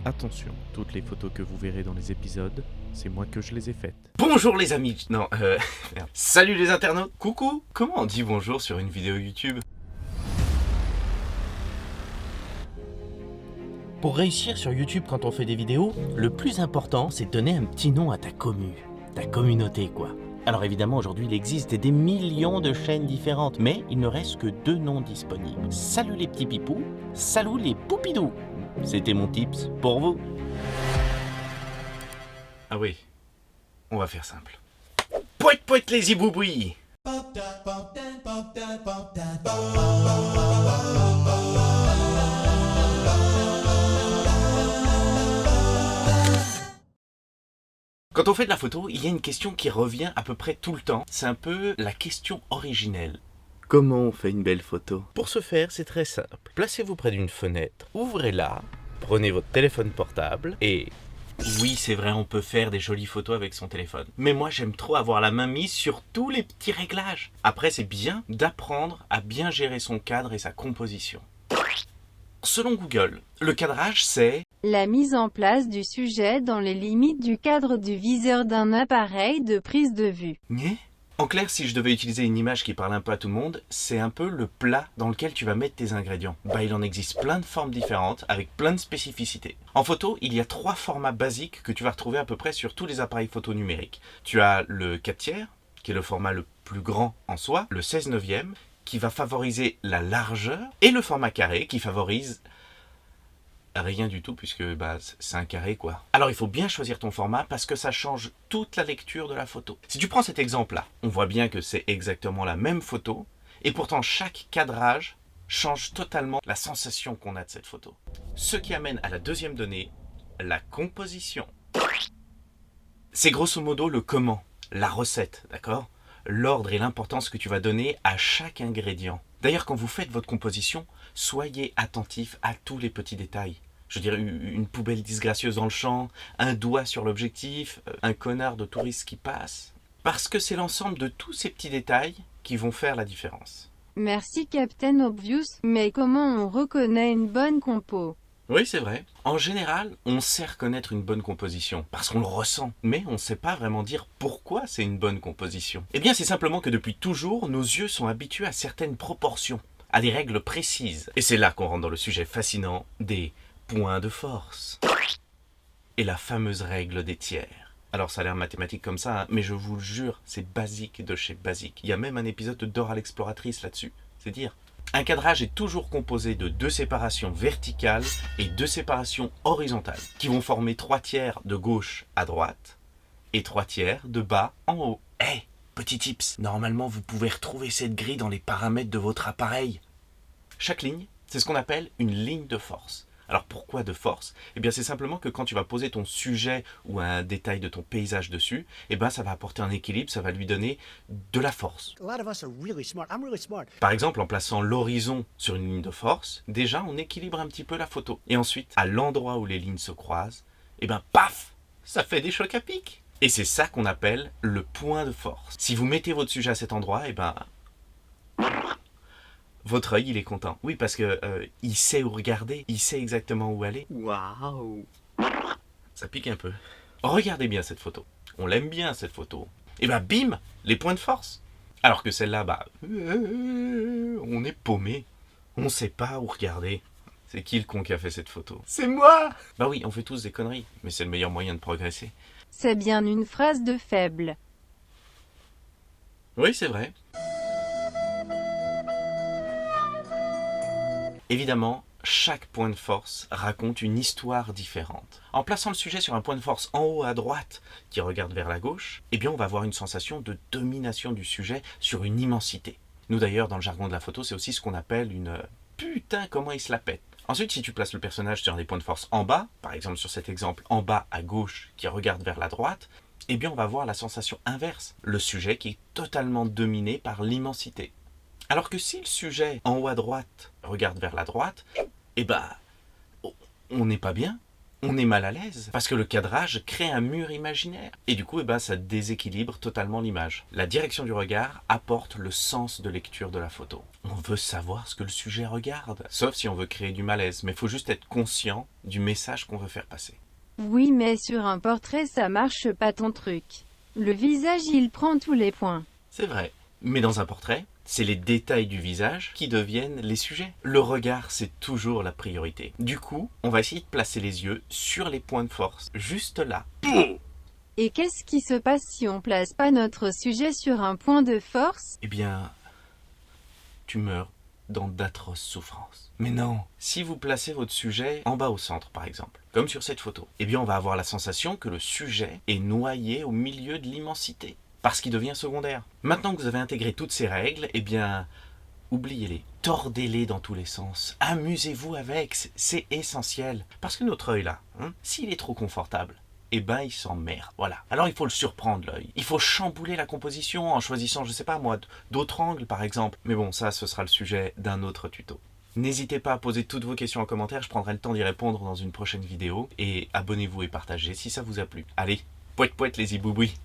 Attention, toutes les photos que vous verrez dans les épisodes, c'est moi que je les ai faites. Bonjour les amis. Non, merde. Salut les internautes. Coucou. Comment on dit bonjour sur une vidéo YouTube? Pour réussir sur YouTube quand on fait des vidéos, le plus important, c'est de donner un petit nom à ta ta communauté quoi. Alors évidemment, aujourd'hui, il existe des millions de chaînes différentes, mais il ne reste que 2 noms disponibles. Salut les petits pipous, salut les poupidous. C'était mon tips pour vous. Ah oui, on va faire simple. Poète poète les zibouboui. Quand on fait de la photo, il y a une question qui revient à peu près tout le temps. C'est un peu la question originelle. Comment on fait une belle photo? Pour ce faire, c'est très simple. Placez-vous près d'une fenêtre, ouvrez-la, prenez votre téléphone portable et... Oui, c'est vrai, on peut faire des jolies photos avec son téléphone. Mais moi, j'aime trop avoir la main mise sur tous les petits réglages. Après, c'est bien d'apprendre à bien gérer son cadre et sa composition. Selon Google, le cadrage, c'est... La mise en place du sujet dans les limites du cadre du viseur d'un appareil de prise de vue. En clair, si je devais utiliser une image qui parle un peu à tout le monde, c'est un peu le plat dans lequel tu vas mettre tes ingrédients. Il en existe plein de formes différentes, avec plein de spécificités. En photo, il y a 3 formats basiques que tu vas retrouver à peu près sur tous les appareils photo numériques. Tu as le 4/3, qui est le format le plus grand en soi, le 16/9, qui va favoriser la largeur, et le format carré, qui favorise... rien du tout puisque c'est un carré quoi. Alors il faut bien choisir ton format parce que ça change toute la lecture de la photo. Si tu prends cet exemple là, on voit bien que c'est exactement la même photo et pourtant chaque cadrage change totalement la sensation qu'on a de cette photo. Ce qui amène à la deuxième donnée, la composition. C'est grosso modo le comment, la recette, d'accord? L'ordre et l'importance que tu vas donner à chaque ingrédient. D'ailleurs, quand vous faites votre composition, soyez attentif à tous les petits détails. Je veux dire, une poubelle disgracieuse dans le champ, un doigt sur l'objectif, un connard de touriste qui passe. Parce que c'est l'ensemble de tous ces petits détails qui vont faire la différence. Merci Captain Obvious, mais comment on reconnaît une bonne compo? Oui, c'est vrai. En général, on sait reconnaître une bonne composition, parce qu'on le ressent. Mais on ne sait pas vraiment dire pourquoi c'est une bonne composition. Eh bien, c'est simplement que depuis toujours, nos yeux sont habitués à certaines proportions, à des règles précises. Et c'est là qu'on rentre dans le sujet fascinant des points de force. Et la fameuse règle des tiers. Alors ça a l'air mathématique comme ça, hein, mais je vous le jure, c'est basique de chez basique. Il y a même un épisode de Dora l'exploratrice là-dessus, c'est dire. Un cadrage est toujours composé de 2 séparations verticales et 2 séparations horizontales, qui vont former 3/3 de gauche à droite et 3/3 de bas en haut. Petit tips, normalement vous pouvez retrouver cette grille dans les paramètres de votre appareil. Chaque ligne, c'est ce qu'on appelle une ligne de force. Alors pourquoi de force? Eh bien c'est simplement que quand tu vas poser ton sujet ou un détail de ton paysage dessus, ça va apporter un équilibre, ça va lui donner de la force. Par exemple, en plaçant l'horizon sur une ligne de force, déjà on équilibre un petit peu la photo. Et ensuite, à l'endroit où les lignes se croisent, paf, ça fait des chocs à pic. Et c'est ça qu'on appelle le point de force. Si vous mettez votre sujet à cet endroit, votre œil, il est content. Oui, parce que il sait où regarder, il sait exactement où aller. Waouh! Ça pique un peu. Regardez bien cette photo. On l'aime bien cette photo. Bim, les points de force. Alors que celle-là, on est paumé. On sait pas où regarder. C'est qui le con qui a fait cette photo? C'est moi! Oui, on fait tous des conneries, mais c'est le meilleur moyen de progresser. C'est bien une phrase de faible. Oui, c'est vrai. Évidemment, chaque point de force raconte une histoire différente. En plaçant le sujet sur un point de force en haut à droite qui regarde vers la gauche, on va avoir une sensation de domination du sujet sur une immensité. Nous d'ailleurs, dans le jargon de la photo, c'est aussi ce qu'on appelle une « putain, comment il se la pète ». Ensuite, si tu places le personnage sur des points de force en bas, par exemple sur cet exemple en bas à gauche qui regarde vers la droite, on va avoir la sensation inverse, le sujet qui est totalement dominé par l'immensité. Alors que si le sujet en haut à droite regarde vers la droite, on n'est pas bien. on est mal à l'aise parce que le cadrage crée un mur imaginaire. Et du coup, ça déséquilibre totalement l'image. La direction du regard apporte le sens de lecture de la photo. On veut savoir ce que le sujet regarde, sauf si on veut créer du malaise, mais il faut juste être conscient du message qu'on veut faire passer. Oui, mais sur un portrait ça marche pas ton truc. Le visage il prend tous les points. C'est vrai. Mais dans un portrait, c'est les détails du visage qui deviennent les sujets. Le regard, c'est toujours la priorité. Du coup, on va essayer de placer les yeux sur les points de force, juste là. Et qu'est-ce qui se passe si on place pas notre sujet sur un point de force? Eh bien, tu meurs dans d'atroces souffrances. Mais non, si vous placez votre sujet en bas au centre par exemple, comme sur cette photo, eh bien on va avoir la sensation que le sujet est noyé au milieu de l'immensité, parce qu'il devient secondaire. Maintenant que vous avez intégré toutes ces règles, eh bien, oubliez-les, tordez-les dans tous les sens, amusez-vous avec, c'est essentiel. Parce que notre œil là, s'il est trop confortable, il s'emmerde. Voilà. Alors il faut le surprendre l'œil. Il faut chambouler la composition en choisissant, je sais pas moi, d'autres angles par exemple. Mais bon, ça, ce sera le sujet d'un autre tuto. N'hésitez pas à poser toutes vos questions en commentaire, je prendrai le temps d'y répondre dans une prochaine vidéo. Et abonnez-vous et partagez si ça vous a plu. Allez, pouet pouet les ziboubouis.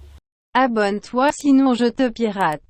Abonne-toi sinon je te pirate.